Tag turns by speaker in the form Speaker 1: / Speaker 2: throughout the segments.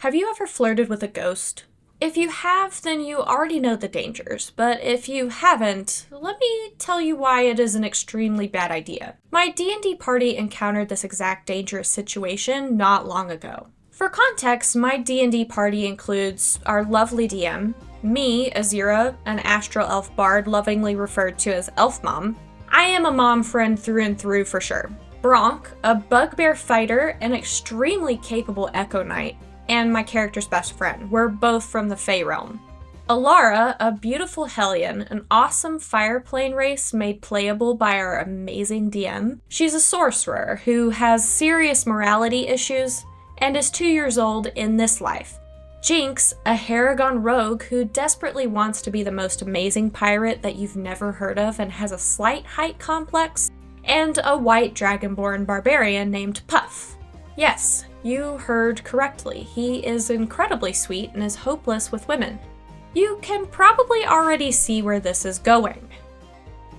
Speaker 1: Have you ever flirted with a ghost? If you have, then you already know the dangers, but if you haven't, let me tell you why it is an extremely bad idea. My D&D party encountered this exact dangerous situation not long ago. For context, my D&D party includes our lovely DM, me, Azira, an astral elf bard lovingly referred to as Elf Mom. I am a mom friend through and through for sure. Bronk, a bugbear fighter and extremely capable Echo Knight, and my character's best friend. We're both from the Fey realm. Alara, a beautiful Hellion, an awesome fire plane race made playable by our amazing DM. She's a sorcerer who has serious morality issues and is 2 years old in this life. Jinx, a Haragon rogue who desperately wants to be the most amazing pirate that you've never heard of and has a slight height complex, and a white dragonborn barbarian named Puff. Yes, you heard correctly. He is incredibly sweet and is hopeless with women. You can probably already see where this is going.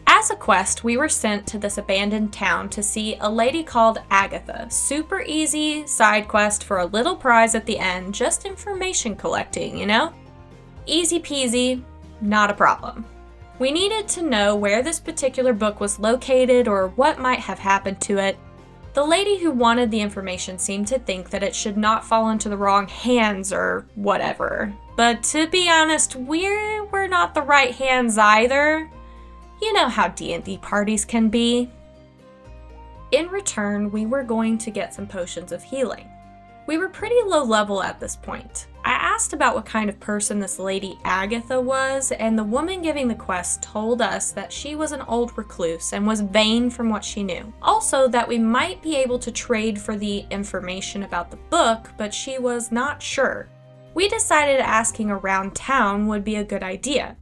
Speaker 1: As a quest, we were sent to this abandoned town to see a lady called Agatha. Super easy side quest for a little prize at the end, just information collecting, you know? Easy peasy, not a problem. We needed to know where this particular book was located or what might have happened to it. The lady who wanted the information seemed to think that it should not fall into the wrong hands or whatever. But to be honest, we were not the right hands either. You know how D&D parties can be. In return, we were going to get some potions of healing. We were pretty low level at this point. I asked about what kind of person this lady Agatha was, and the woman giving the quest told us that she was an old recluse and was vain from what she knew. Also, that we might be able to trade for the information about the book, but she was not sure. We decided asking around town would be a good idea.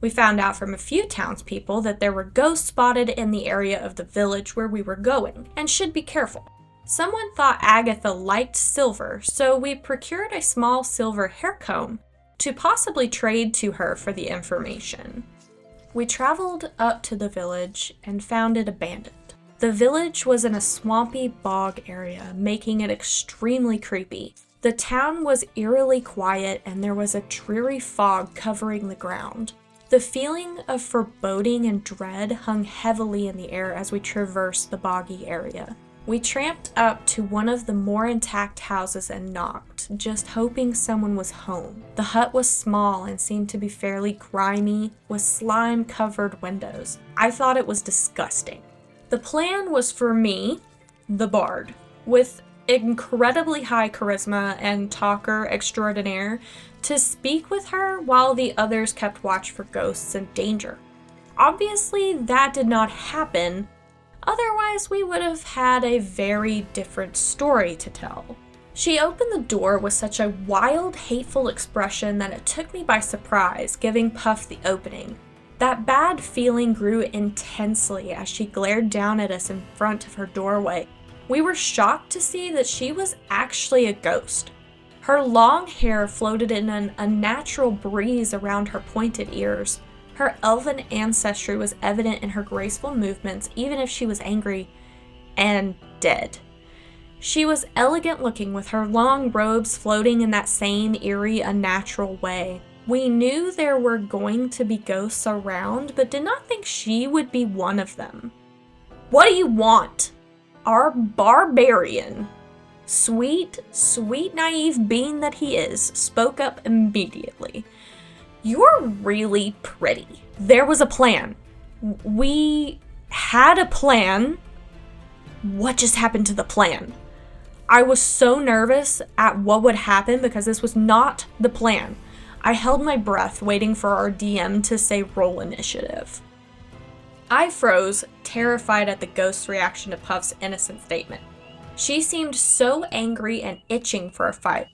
Speaker 1: We found out from a few townspeople that there were ghosts spotted in the area of the village where we were going, and should be careful. Someone thought Agatha liked silver, so we procured a small silver hair comb to possibly trade to her for the information. We traveled up to the village and found it abandoned. The village was in a swampy bog area, making it extremely creepy. The town was eerily quiet and there was a dreary fog covering the ground. The feeling of foreboding and dread hung heavily in the air as we traversed the boggy area. We tramped up to one of the more intact houses and knocked, just hoping someone was home. The hut was small and seemed to be fairly grimy, with slime-covered windows. I thought it was disgusting. The plan was for me, the bard, with incredibly high charisma and talker extraordinaire, to speak with her while the others kept watch for ghosts and danger. Obviously, that did not happen. Otherwise, we would have had a very different story to tell. She opened the door with such a wild, hateful expression that it took me by surprise, giving Puff the opening. That bad feeling grew intensely as she glared down at us in front of her doorway. We were shocked to see that she was actually a ghost. Her long hair floated in an unnatural breeze around her pointed ears. Her elven ancestry was evident in her graceful movements, even if she was angry and dead. She was elegant looking with her long robes floating in that same eerie, unnatural way. We knew there were going to be ghosts around, but did not think she would be one of them. "What do you want?" Our barbarian, sweet, naive being that he is, spoke up immediately. "You're really pretty. There was a plan. We had a plan. What just happened to the plan?" I was so nervous at what would happen because this was not the plan. I held my breath, waiting for our DM to say roll initiative. I froze, terrified at the ghost's reaction to Puff's innocent statement. She seemed so angry and itching for a fight.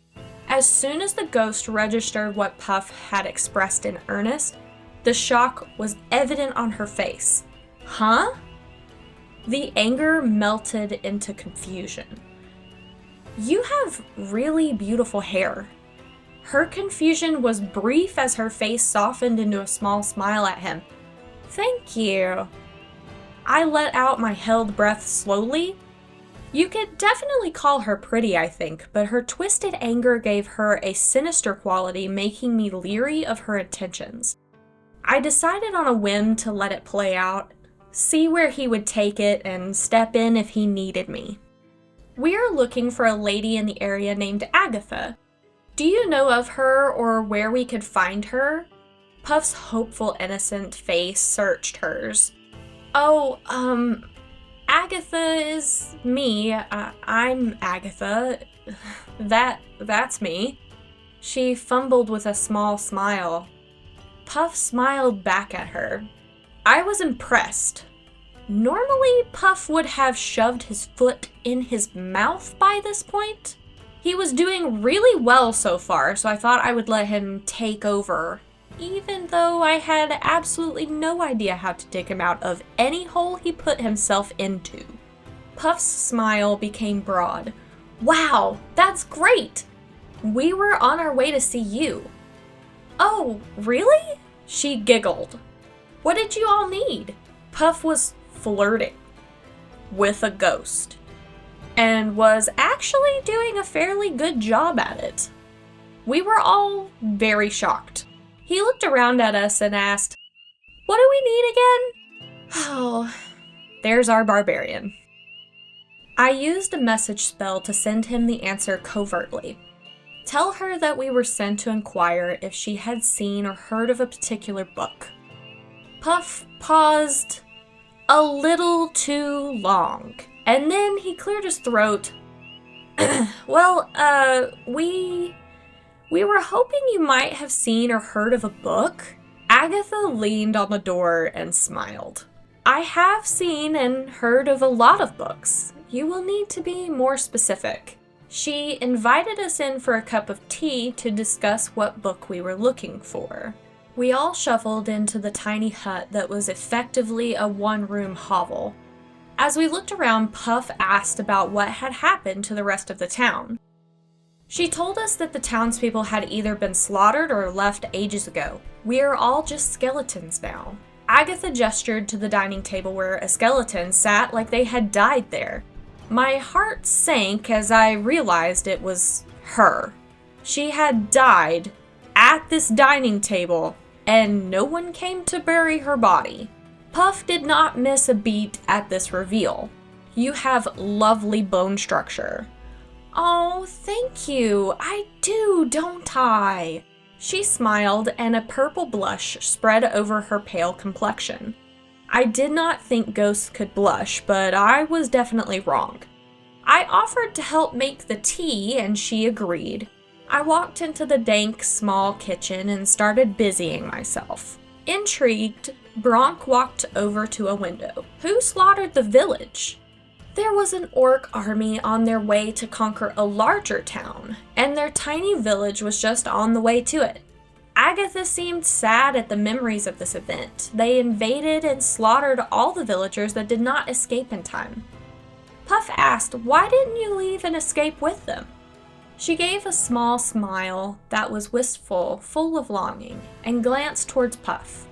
Speaker 1: As soon as the ghost registered what Puff had expressed in earnest, the shock was evident on her face. Huh? The anger melted into confusion. "You have really beautiful hair." Her confusion was brief as her face softened into a small smile at him. "Thank you." I let out my held breath slowly. You could definitely call her pretty, I think, but her twisted anger gave her a sinister quality, making me leery of her intentions. I decided on a whim to let it play out, see where he would take it, and step in if he needed me. We are looking for a lady in the area named Agatha. Do you know of her or where we could find her? Puff's hopeful, innocent face searched hers. Oh, Agatha is me. I'm Agatha. That's me. She fumbled with a small smile. Puff smiled back at her. I was impressed. Normally, Puff would have shoved his foot in his mouth by this point. He was doing really well so far, so I thought I would let him take over, even though I had absolutely no idea how to dig him out of any hole he put himself into. Puff's smile became broad. Wow, that's great! We were on our way to see you. Oh, really? She giggled. What did you all need? Puff was flirting with a ghost and was actually doing a fairly good job at it. We were all very shocked. He looked around at us and asked, "What do we need again?" Oh, there's our barbarian. I used a message spell to send him the answer covertly. Tell her that we were sent to inquire if she had seen or heard of a particular book. Puff paused a little too long, and then he cleared his throat. Well, we were hoping you might have seen or heard of a book. Agatha leaned on the door and smiled. I have seen and heard of a lot of books. You will need to be more specific. She invited us in for a cup of tea to discuss what book we were looking for. We all shuffled into the tiny hut that was effectively a one-room hovel. As we looked around, Puff asked about what had happened to the rest of the town. She told us that the townspeople had either been slaughtered or left ages ago. We are all just skeletons now. Agatha gestured to the dining table where a skeleton sat like they had died there. My heart sank as I realized it was her. She had died at this dining table, and no one came to bury her body. Puff did not miss a beat at this reveal. You have lovely bone structure. Oh, thank you. I do, don't I? She smiled, and a purple blush spread over her pale complexion. I did not think ghosts could blush, but I was definitely wrong. I offered to help make the tea, and she agreed. I walked into the dank, small kitchen and started busying myself. Intrigued, Bronk walked over to a window. Who slaughtered the village? There was an orc army on their way to conquer a larger town, and their tiny village was just on the way to it. Agatha seemed sad at the memories of this event. They invaded and slaughtered all the villagers that did not escape in time. Puff asked, "Why didn't you leave and escape with them?" She gave a small smile that was wistful, full of longing, and glanced towards Puff.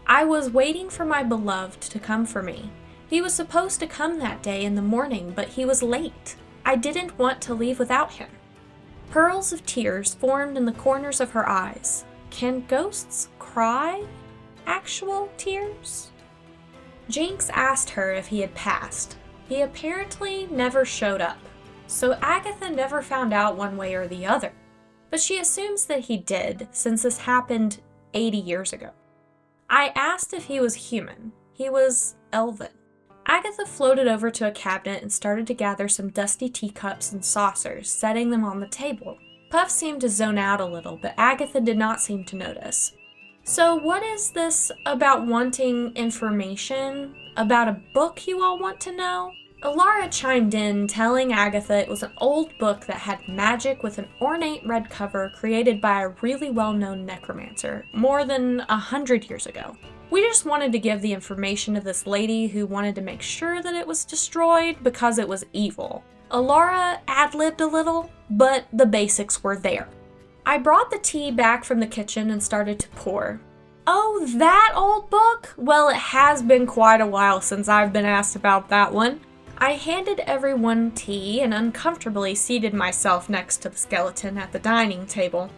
Speaker 1: I was waiting for my beloved to come for me. He was supposed to come that day in the morning, but he was late. I didn't want to leave without him. Pearls of tears formed in the corners of her eyes. Can ghosts cry? Actual tears? Jinx asked her if he had passed. He apparently never showed up, so Agatha never found out one way or the other. But she assumes that he did, since this happened 80 years ago. I asked if he was human. He was elven. Agatha floated over to a cabinet and started to gather some dusty teacups and saucers, setting them on the table. Puff seemed to zone out a little, but Agatha did not seem to notice. So what is this about wanting information? About a book you all want to know? Alara chimed in, telling Agatha it was an old book that had magic with an ornate red cover created by a really well-known necromancer more than 100 years ago. We just wanted to give the information to this lady who wanted to make sure that it was destroyed because it was evil. Alara ad-libbed a little, but the basics were there. I brought the tea back from the kitchen and started to pour. Oh, that old book? Well, it has been quite a while since I've been asked about that one. I handed everyone tea and uncomfortably seated myself next to the skeleton at the dining table.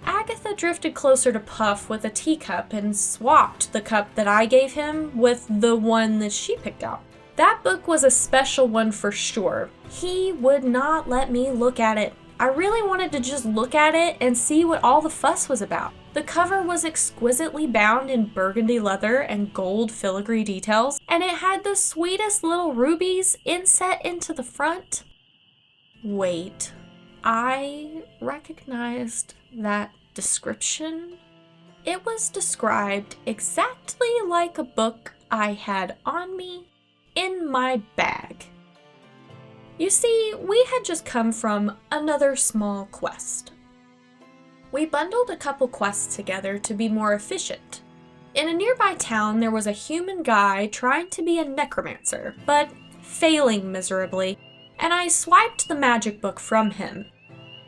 Speaker 1: Agatha drifted closer to Puff with a teacup and swapped the cup that I gave him with the one that she picked out. That book was a special one for sure. He would not let me look at it. I really wanted to just look at it and see what all the fuss was about. The cover was exquisitely bound in burgundy leather and gold filigree details, and it had the sweetest little rubies inset into the front. Wait, I recognized that description. It was described exactly like a book I had on me in my bag. You see, we had just come from another small quest. We bundled a couple quests together to be more efficient. In a nearby town, there was a human guy trying to be a necromancer, but failing miserably, and I swiped the magic book from him.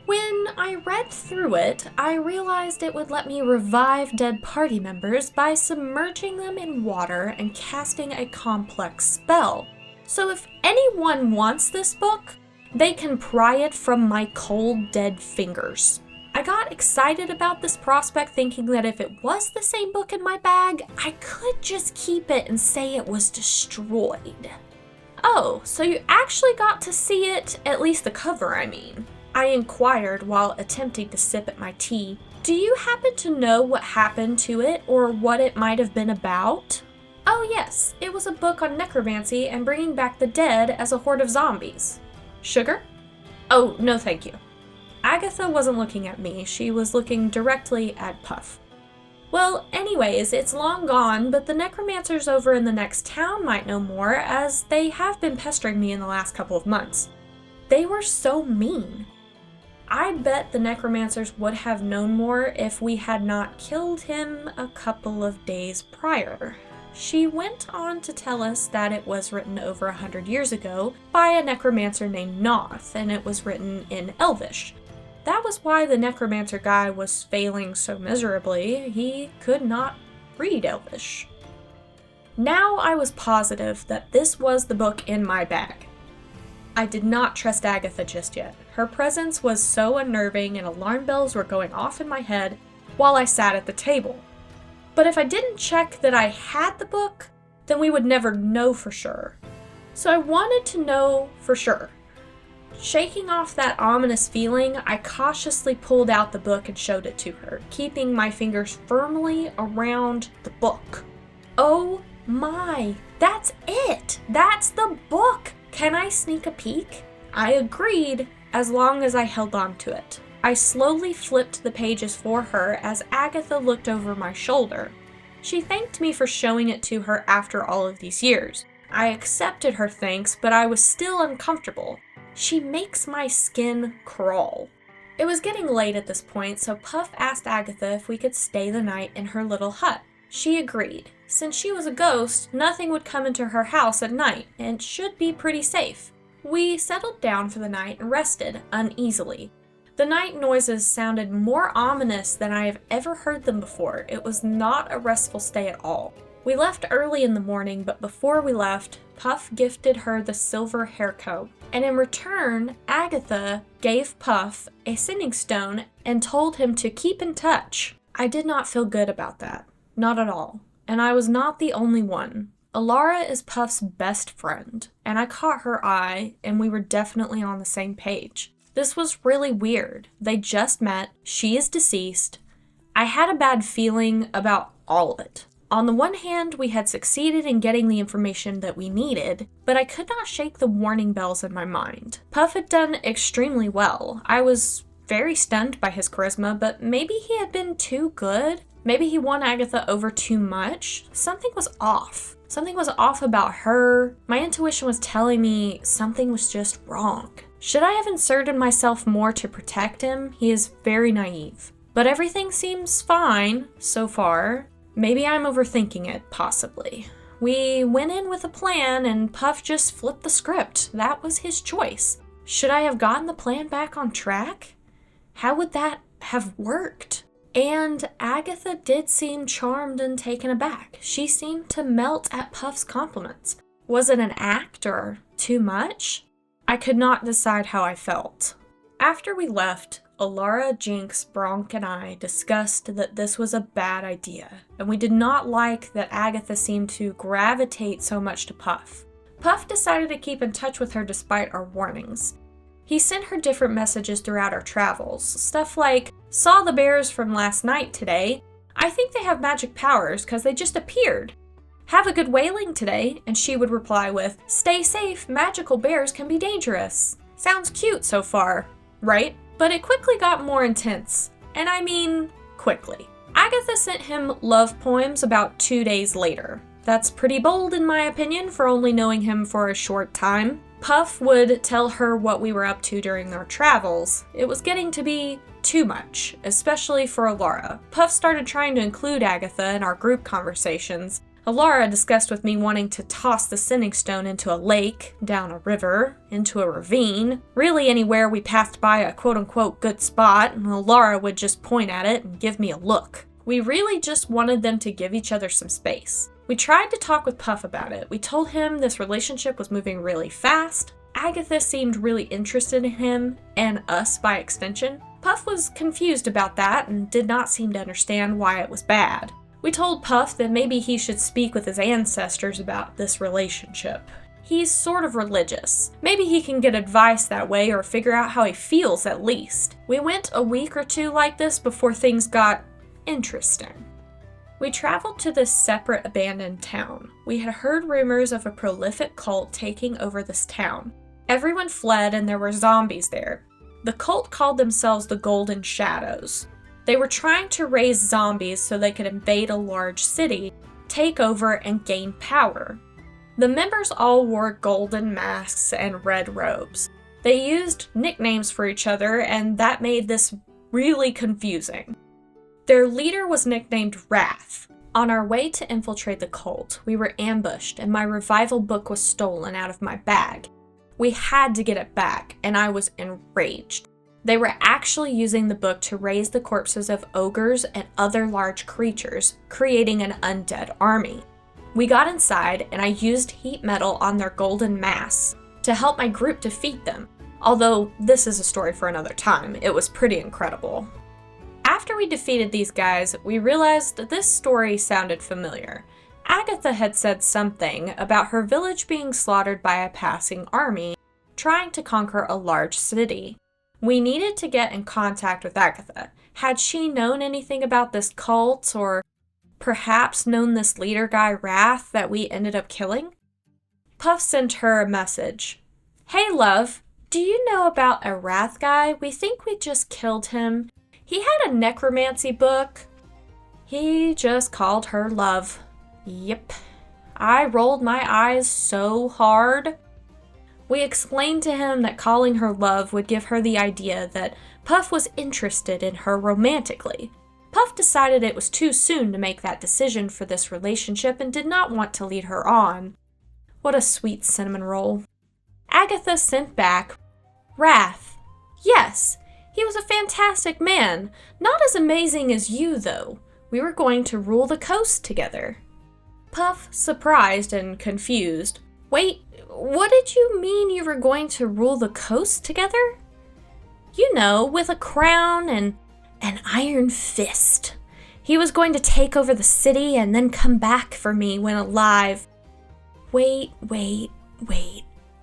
Speaker 1: When I read through it, I realized it would let me revive dead party members by submerging them in water and casting a complex spell. So if anyone wants this book, they can pry it from my cold, dead fingers. I got excited about this prospect, thinking that if it was the same book in my bag, I could just keep it and say it was destroyed. Oh, so you actually got to see it, at least the cover, I mean. I inquired while attempting to sip at my tea. Do you happen to know what happened to it or what it might have been about? Oh yes, it was a book on necromancy and bringing back the dead as a horde of zombies. Sugar? Oh, no thank you. Agatha wasn't looking at me, she was looking directly at Puff. Well, anyways, it's long gone, but the necromancers over in the next town might know more, as they have been pestering me in the last couple of months. They were so mean. I bet the necromancers would have known more if we had not killed him a couple of days prior. She went on to tell us that it was written over 100 years ago by a necromancer named Noth, and it was written in Elvish. That was why the necromancer guy was failing so miserably. He could not read Elvish. Now I was positive that this was the book in my bag. I did not trust Agatha just yet. Her presence was so unnerving and alarm bells were going off in my head while I sat at the table. But if I didn't check that I had the book, then we would never know for sure. So I wanted to know for sure. Shaking off that ominous feeling, I cautiously pulled out the book and showed it to her, keeping my fingers firmly around the book. Oh my, that's it! That's the book! Can I sneak a peek? I agreed, as long as I held on to it. I slowly flipped the pages for her as Agatha looked over my shoulder. She thanked me for showing it to her after all of these years. I accepted her thanks, but I was still uncomfortable. She makes my skin crawl. It was getting late at this point, so Puff asked Agatha if we could stay the night in her little hut. She agreed. Since she was a ghost, nothing would come into her house at night, and should be pretty safe. We settled down for the night and rested uneasily. The night noises sounded more ominous than I have ever heard them before. It was not a restful stay at all. We left early in the morning, but before we left, Puff gifted her the silver hair comb, and in return, Agatha gave Puff a sending stone and told him to keep in touch. I did not feel good about that. Not at all. And I was not the only one. Alara is Puff's best friend, and I caught her eye, and we were definitely on the same page. This was really weird. They just met, she is deceased. I had a bad feeling about all of it. On the one hand, we had succeeded in getting the information that we needed, but I could not shake the warning bells in my mind. Puff had done extremely well. I was very stunned by his charisma, but maybe he had been too good? Maybe he won Agatha over too much? Something was off. Something was off about her. My intuition was telling me something was just wrong. Should I have inserted myself more to protect him? He is very naive. But everything seems fine so far. Maybe I'm overthinking it, possibly. We went in with a plan and Puff just flipped the script. That was his choice. Should I have gotten the plan back on track? How would that have worked? And Agatha did seem charmed and taken aback. She seemed to melt at Puff's compliments. Was it an act or too much? I could not decide how I felt. After we left, Alara, Jinx, Bronk, and I discussed that this was a bad idea, and we did not like that Agatha seemed to gravitate so much to Puff. Puff decided to keep in touch with her despite our warnings. He sent her different messages throughout our travels, stuff like, "Saw the bears from last night today. I think they have magic powers because they just appeared. Have a good whaling today," and she would reply with, "Stay safe, magical bears can be dangerous." Sounds cute so far, right? But it quickly got more intense, and I mean quickly. Agatha sent him love poems about 2 days later. That's pretty bold in my opinion for only knowing him for a short time. Puff would tell her what we were up to during our travels. It was getting to be too much, especially for Alara. Puff started trying to include Agatha in our group conversations. Alara discussed with me wanting to toss the sending stone into a lake, down a river, into a ravine, really anywhere we passed by a quote-unquote good spot, and Alara would just point at it and give me a look. We really just wanted them to give each other some space. We tried to talk with Puff about it. We told him this relationship was moving really fast. Agatha seemed really interested in him, and us by extension. Puff was confused about that and did not seem to understand why it was bad. We told Puff that maybe he should speak with his ancestors about this relationship. He's sort of religious. Maybe he can get advice that way or figure out how he feels at least. We went a week or two like this before things got interesting. We traveled to this separate abandoned town. We had heard rumors of a prolific cult taking over this town. Everyone fled and there were zombies there. The cult called themselves the Golden Shadows. They were trying to raise zombies so they could invade a large city, take over, and gain power. The members all wore golden masks and red robes. They used nicknames for each other, and that made this really confusing. Their leader was nicknamed Wrath. On our way to infiltrate the cult, we were ambushed, and my revival book was stolen out of my bag. We had to get it back, and I was enraged. They were actually using the book to raise the corpses of ogres and other large creatures, creating an undead army. We got inside, and I used heat metal on their golden masks to help my group defeat them. Although this is a story for another time, it was pretty incredible. After we defeated these guys, we realized that this story sounded familiar. Agatha had said something about her village being slaughtered by a passing army, trying to conquer a large city. We needed to get in contact with Agatha. Had she known anything about this cult, or perhaps known this leader guy, Wrath, that we ended up killing? Puff sent her a message. "Hey love, do you know about a Wrath guy? We think we just killed him. He had a necromancy book." He just called her love. Yep. I rolled my eyes so hard. We explained to him that calling her love would give her the idea that Puff was interested in her romantically. Puff decided it was too soon to make that decision for this relationship and did not want to lead her on. What a sweet cinnamon roll. Agatha sent back, "Wrath. Yes, he was a fantastic man. Not as amazing as you, though. We were going to rule the coast together." Puff, surprised and confused. "Wait, what did you mean you were going to rule the coast together?" "You know, with a crown and an iron fist. He was going to take over the city and then come back for me when alive." Wait.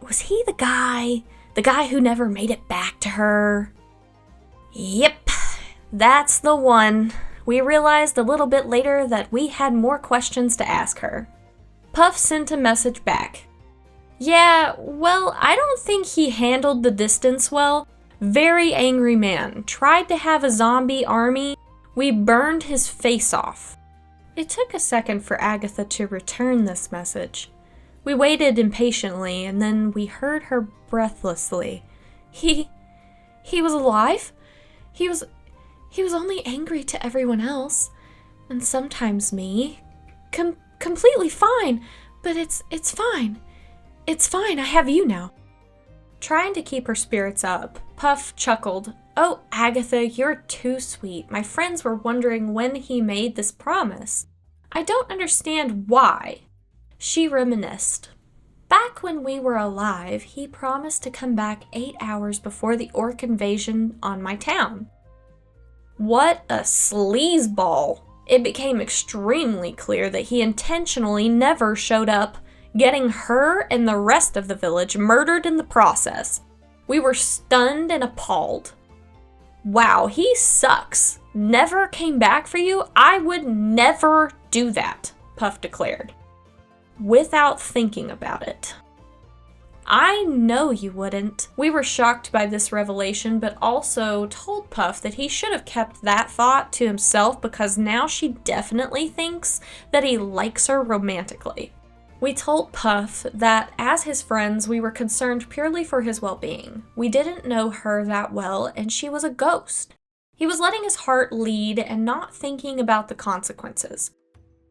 Speaker 1: Was he the guy who never made it back to her? Yep, that's the one. We realized a little bit later that we had more questions to ask her. Puff sent a message back. "Yeah, well, I don't think he handled the distance well. Very angry man. Tried to have a zombie army. We burned his face off." It took a second for Agatha to return this message. We waited impatiently, and then we heard her breathlessly. He was alive? He was only angry to everyone else, and sometimes me. Completely fine, but it's fine. It's fine, I have you now." Trying to keep her spirits up, Puff chuckled. "Oh, Agatha, you're too sweet. My friends were wondering when he made this promise. I don't understand why." She reminisced. Back when we were alive, he promised to come back 8 hours before the orc invasion on my town. What a sleazeball! It became extremely clear that he intentionally never showed up, getting her and the rest of the village murdered in the process. We were stunned and appalled. Wow, he sucks. Never came back for you? I would never do that, Puff declared, without thinking about it. I know you wouldn't. We were shocked by this revelation, but also told Puff that he should have kept that thought to himself because now she definitely thinks that he likes her romantically. We told Puff that as his friends, we were concerned purely for his well-being. We didn't know her that well, and she was a ghost. He was letting his heart lead and not thinking about the consequences.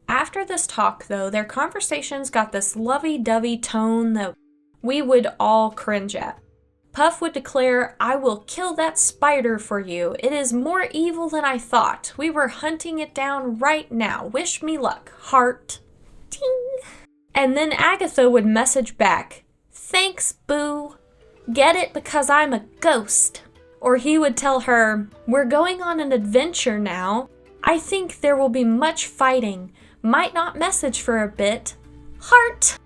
Speaker 1: After this talk, though, their conversations got this lovey-dovey tone that we would all cringe at. Puff would declare, "I will kill that spider for you. It is more evil than I thought. We were hunting it down right now. Wish me luck. Heart." Ting. And then Agatha would message back, "Thanks, boo. Get it because I'm a ghost." Or he would tell her, "We're going on an adventure now. I think there will be much fighting. Might not message for a bit. Heart."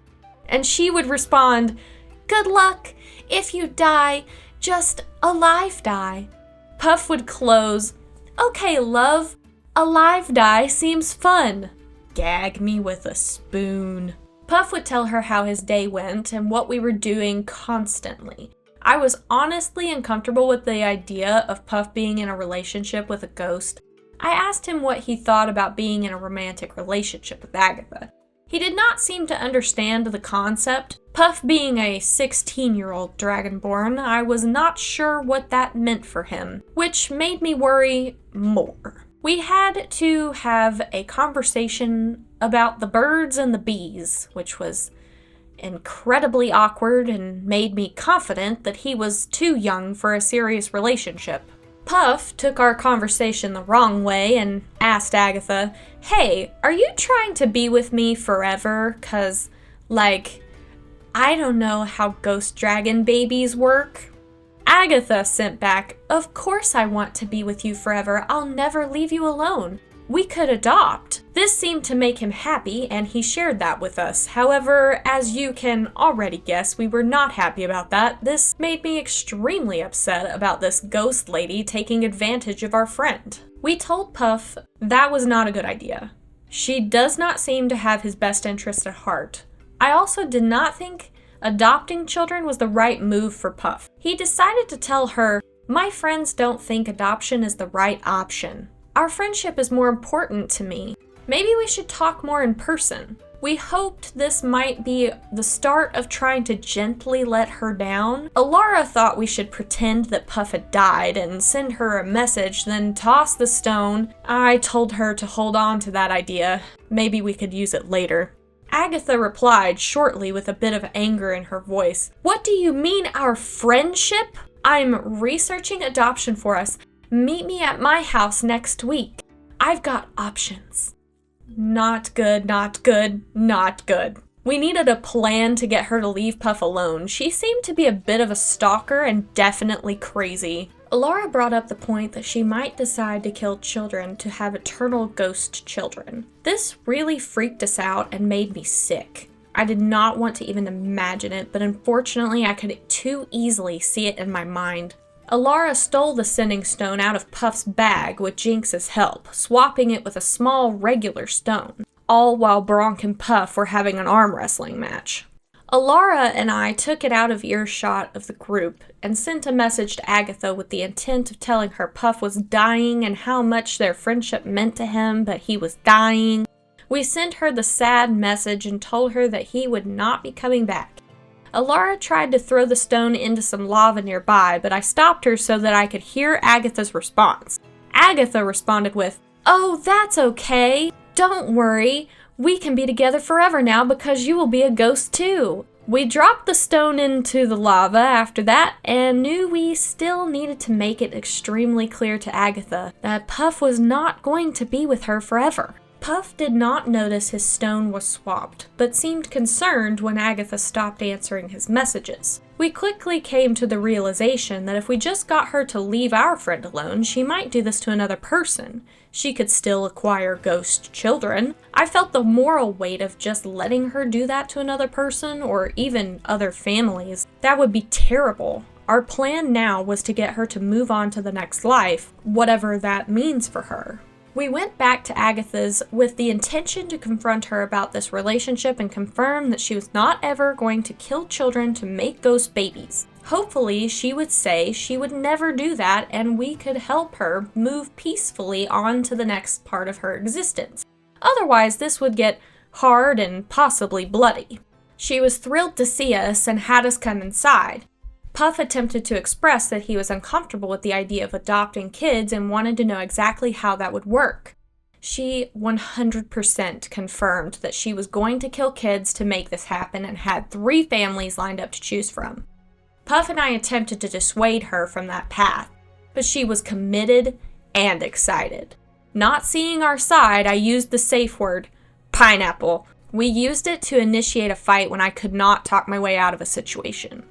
Speaker 1: And she would respond, "Good luck. If you die, just alive die." Puff would close, "Okay, love. Alive die seems fun. Gag me with a spoon." Puff would tell her how his day went and what we were doing constantly. I was honestly uncomfortable with the idea of Puff being in a relationship with a ghost. I asked him what he thought about being in a romantic relationship with Agatha. He did not seem to understand the concept. Puff being a 16-year-old dragonborn, I was not sure what that meant for him, which made me worry more. We had to have a conversation about the birds and the bees, which was incredibly awkward and made me confident that he was too young for a serious relationship. Puff took our conversation the wrong way and asked Agatha, "Hey, are you trying to be with me forever? 'Cause, I don't know how ghost dragon babies work." Agatha sent back, "Of course I want to be with you forever. I'll never leave you alone. We could adopt." This seemed to make him happy, and he shared that with us. However, as you can already guess, we were not happy about that. This made me extremely upset about this ghost lady taking advantage of our friend. We told Puff that was not a good idea. She does not seem to have his best interest at heart. I also did not think adopting children was the right move for Puff. He decided to tell her, "My friends don't think adoption is the right option. Our friendship is more important to me. Maybe we should talk more in person." We hoped this might be the start of trying to gently let her down. Alara thought we should pretend that Puff had died and send her a message, then toss the stone. I told her to hold on to that idea. Maybe we could use it later. Agatha replied shortly with a bit of anger in her voice. "What do you mean, our friendship? I'm researching adoption for us. Meet me at my house next week. I've got options." Not good, not good, not good. We needed a plan to get her to leave Puff alone. She seemed to be a bit of a stalker and definitely crazy. Alara brought up the point that she might decide to kill children to have eternal ghost children. This really freaked us out and made me sick. I did not want to even imagine it, but unfortunately I could too easily see it in my mind. Alara stole the sending stone out of Puff's bag with Jinx's help, swapping it with a small regular stone, all while Bronk and Puff were having an arm wrestling match. Alara and I took it out of earshot of the group and sent a message to Agatha with the intent of telling her Puff was dying and how much their friendship meant to him, but he was dying. We sent her the sad message and told her that he would not be coming back. Alara tried to throw the stone into some lava nearby, but I stopped her so that I could hear Agatha's response. Agatha responded with, "Oh, that's okay. Don't worry. We can be together forever now because you will be a ghost too." We dropped the stone into the lava after that and knew we still needed to make it extremely clear to Agatha that Puff was not going to be with her forever. Puff did not notice his stone was swapped, but seemed concerned when Agatha stopped answering his messages. We quickly came to the realization that if we just got her to leave our friend alone, she might do this to another person. She could still acquire ghost children. I felt the moral weight of just letting her do that to another person, or even other families. That would be terrible. Our plan now was to get her to move on to the next life, whatever that means for her. We went back to Agatha's with the intention to confront her about this relationship and confirm that she was not ever going to kill children to make ghost babies. Hopefully, she would say she would never do that and we could help her move peacefully on to the next part of her existence. Otherwise, this would get hard and possibly bloody. She was thrilled to see us and had us come inside. Puff attempted to express that he was uncomfortable with the idea of adopting kids and wanted to know exactly how that would work. She 100% confirmed that she was going to kill kids to make this happen and had 3 families lined up to choose from. Puff and I attempted to dissuade her from that path, but she was committed and excited. Not seeing our side, I used the safe word, pineapple. We used it to initiate a fight when I could not talk my way out of a situation.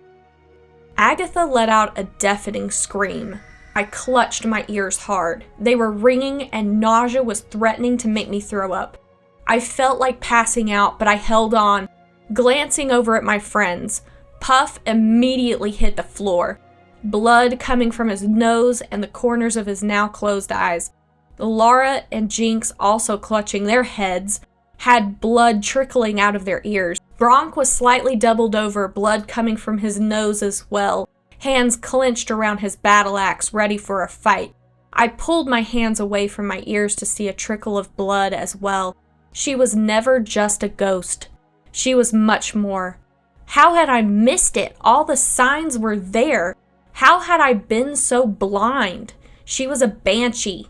Speaker 1: Agatha let out a deafening scream. I clutched my ears hard. They were ringing and nausea was threatening to make me throw up. I felt like passing out, but I held on, glancing over at my friends. Puff immediately hit the floor, blood coming from his nose and the corners of his now closed eyes. Laura and Jinx, also clutching their heads, had blood trickling out of their ears. Bronk was slightly doubled over, blood coming from his nose as well, hands clenched around his battle axe, ready for a fight. I pulled my hands away from my ears to see a trickle of blood as well. She was never just a ghost. She was much more. How had I missed it? All the signs were there. How had I been so blind? She was a banshee.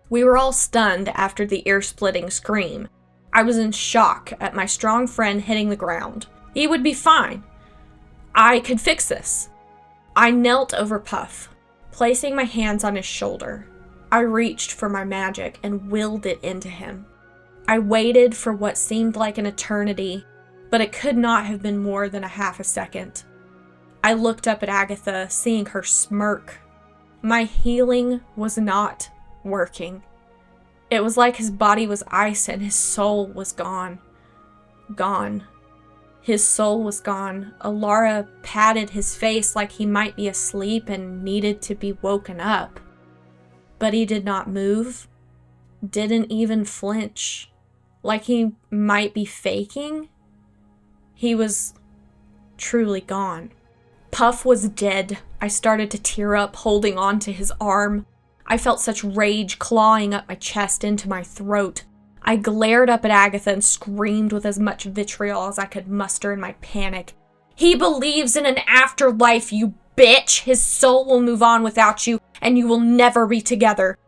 Speaker 1: We were all stunned after the ear-splitting scream. I was in shock at my strong friend hitting the ground. He would be fine. I could fix this. I knelt over Puff, placing my hands on his shoulder. I reached for my magic and willed it into him. I waited for what seemed like an eternity, but it could not have been more than a half a second. I looked up at Agatha, seeing her smirk. My healing was not working. It was like his body was ice and his soul was gone. Gone. His soul was gone. Alara patted his face like he might be asleep and needed to be woken up. But he did not move. Didn't even flinch. Like he might be faking. He was truly gone. Puff was dead. I started to tear up, holding on to his arm. I felt such rage clawing up my chest into my throat. I glared up at Agatha and screamed with as much vitriol as I could muster in my panic. He believes in an afterlife, you bitch! His soul will move on without you, and you will never be together.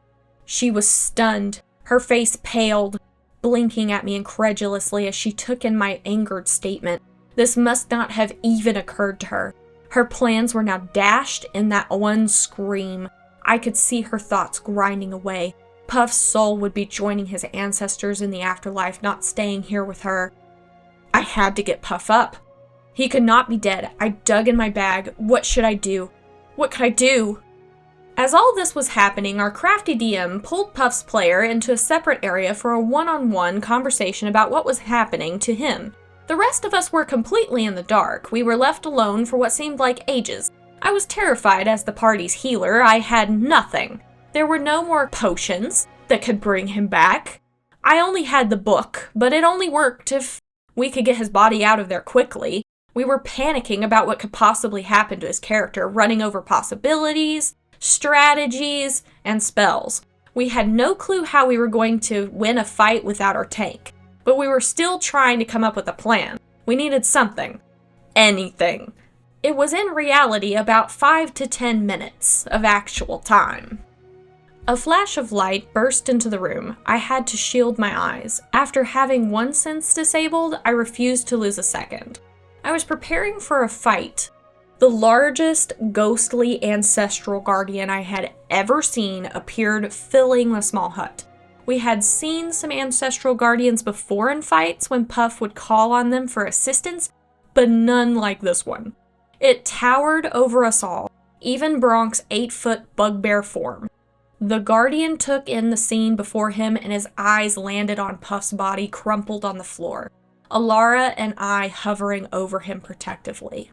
Speaker 1: She was stunned. Her face paled, blinking at me incredulously as she took in my angered statement. This must not have even occurred to her. Her plans were now dashed in that one scream. I could see her thoughts grinding away. Puff's soul would be joining his ancestors in the afterlife, not staying here with her. I had to get Puff up. He could not be dead. I dug in my bag. What should I do? What could I do? As all this was happening, our crafty DM pulled Puff's player into a separate area for a one-on-one conversation about what was happening to him. The rest of us were completely in the dark. We were left alone for what seemed like ages. I was terrified as the party's healer. I had nothing. There were no more potions that could bring him back. I only had the book, but it only worked if we could get his body out of there quickly. We were panicking about what could possibly happen to his character, running over possibilities, strategies, and spells. We had no clue how we were going to win a fight without our tank, but we were still trying to come up with a plan. We needed something. Anything. It was in reality about 5 to 10 minutes of actual time. A flash of light burst into the room. I had to shield my eyes. After having one sense disabled, I refused to lose a second. I was preparing for a fight. The largest ghostly ancestral guardian I had ever seen appeared, filling the small hut. We had seen some ancestral guardians before in fights when Puff would call on them for assistance, but none like this one. It towered over us all, even Bronk's 8-foot bugbear form. The guardian took in the scene before him and his eyes landed on Puff's body crumpled on the floor, Alara and I hovering over him protectively.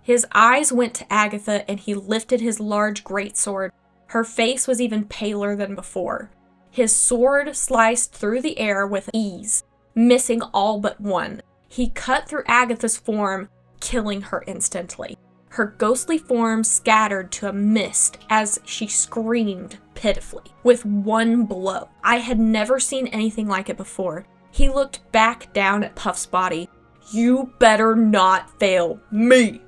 Speaker 1: His eyes went to Agatha and he lifted his large greatsword. Her face was even paler than before. His sword sliced through the air with ease, missing all but one. He cut through Agatha's form, killing her instantly. Her ghostly form scattered to a mist as she screamed pitifully. With one blow. I had never seen anything like it before. He looked back down at Puff's body. "You better not fail me!"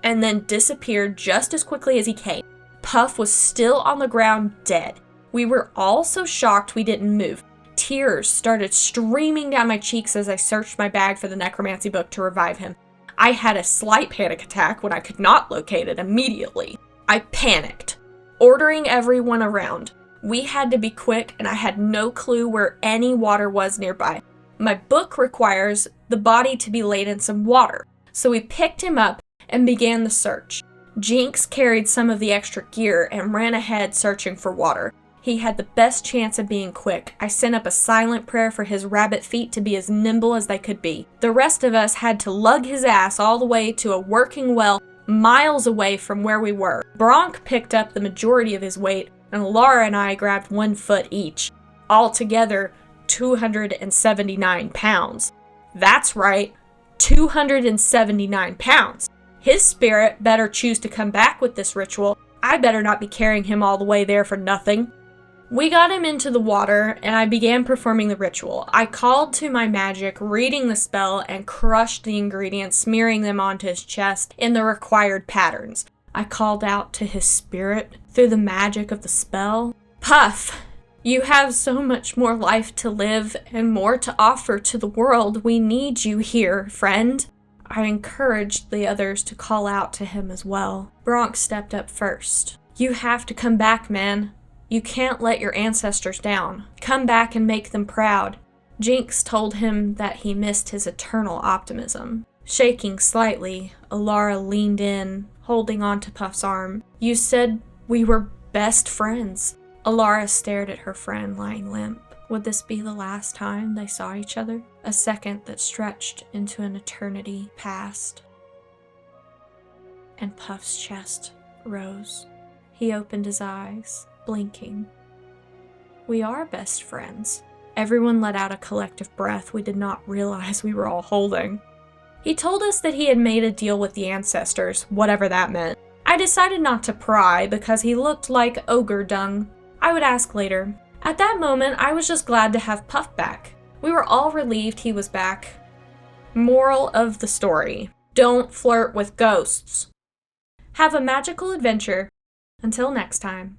Speaker 1: And then disappeared just as quickly as he came. Puff was still on the ground, dead. We were all so shocked we didn't move. Tears started streaming down my cheeks as I searched my bag for the necromancy book to revive him. I had a slight panic attack when I could not locate it immediately. I panicked, ordering everyone around. We had to be quick and I had no clue where any water was nearby. My book requires the body to be laid in some water, so we picked him up and began the search. Jinx carried some of the extra gear and ran ahead searching for water. He had the best chance of being quick. I sent up a silent prayer for his rabbit feet to be as nimble as they could be. The rest of us had to lug his ass all the way to a working well miles away from where we were. Bronk picked up the majority of his weight, and Laura and I grabbed 1 foot each. Altogether, 279 pounds. That's right, 279 pounds. His spirit better choose to come back with this ritual. I better not be carrying him all the way there for nothing. We got him into the water, and I began performing the ritual. I called to my magic, reading the spell, and crushed the ingredients, smearing them onto his chest in the required patterns. I called out to his spirit through the magic of the spell. "Puff, you have so much more life to live and more to offer to the world. We need you here, friend." I encouraged the others to call out to him as well. Bronk stepped up first. "You have to come back, man. You can't let your ancestors down. Come back and make them proud." Jinx told him that he missed his eternal optimism. Shaking slightly, Alara leaned in, holding onto Puff's arm. "You said we were best friends." Alara stared at her friend lying limp. Would this be the last time they saw each other? A second that stretched into an eternity passed. And Puff's chest rose. He opened his eyes, blinking. "We are best friends." Everyone let out a collective breath we did not realize we were all holding. He told us that he had made a deal with the ancestors, whatever that meant. I decided not to pry because he looked like ogre dung. I would ask later. At that moment, I was just glad to have Puff back. We were all relieved he was back. Moral of the story: don't flirt with ghosts. Have a magical adventure. Until next time.